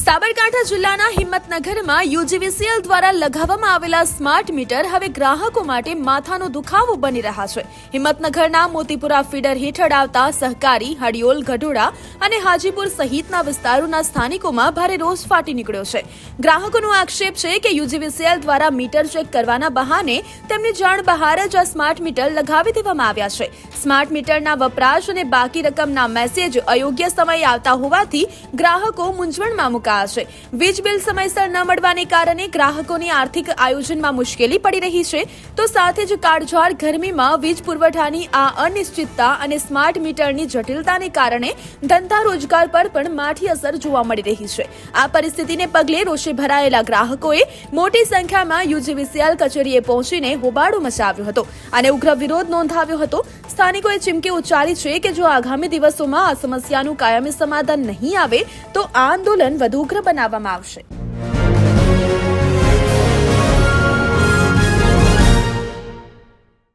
સાબરકાંઠા જિલ્લાના હિંમતનગરમાં યુજીવીસીએલ દ્વારા લગાવવામાં આવેલા સ્માર્ટ મીટર હવે ગ્રાહકો માટે માથાનો દુખાવો બની રહ્યા છે। હિંમતનગરના મોતીપુરા ફીડર હેઠળ આવતા સહકારી, હડિયોલ, ગઢોડા અને હાજીપુર સહિતના વિસ્તારોના સ્થાનિકોમાં ભારે રોષ ફાટી નીકળ્યો છે। ગ્રાહકોનો આક્ષેપ છે કે યુજીવીસીએલ દ્વારા મીટર ચેક કરવાના બહાને તેમની જાણ બહાર જ આ સ્માર્ટ મીટર લગાવી દેવામાં આવ્યા છે। સ્માર્ટ મીટરના વપરાશ અને બાકી રકમના મેસેજ અયોગ્ય સમયે આવતા હોવાથી ગ્રાહકો મૂંઝવણમાં મુકાયા છે। વીજ બિલ સમયસર ન મળવાને કારણે ગ્રાહકોની આર્થિક આયોજનમાં મુશ્કેલી પડી રહી છે, તો સાથે જ કાળઝાળ ગરમીમાં વીજ પુરવઠાની આ અનિશ્ચિતતા અને સ્માર્ટ મીટરની જટિલતાને કારણે ધંધા રોજગાર પર પણ માઠી અસર જોવા મળી રહી છે। આ પરિસ્થિતિને પગલે રોષે ભરાયેલા ગ્રાહકોએ મોટી સંખ્યામાં યુજીવીસીએલ કચેરીએ પહોંચીને હોબાળો મચાવ્યો હતો અને ઉગ્ર વિરોધ નોંધાવ્યો હતો। સ્થાનિકોએ ચીમકી ઉચ્ચારી છે કે જો આગામી દિવસોમાં આ સમસ્યાનું કાયમી સમાધાન નહીં આવે તો આ આંદોલન વધુ ઉગ્ર બનાવવામાં આવશે।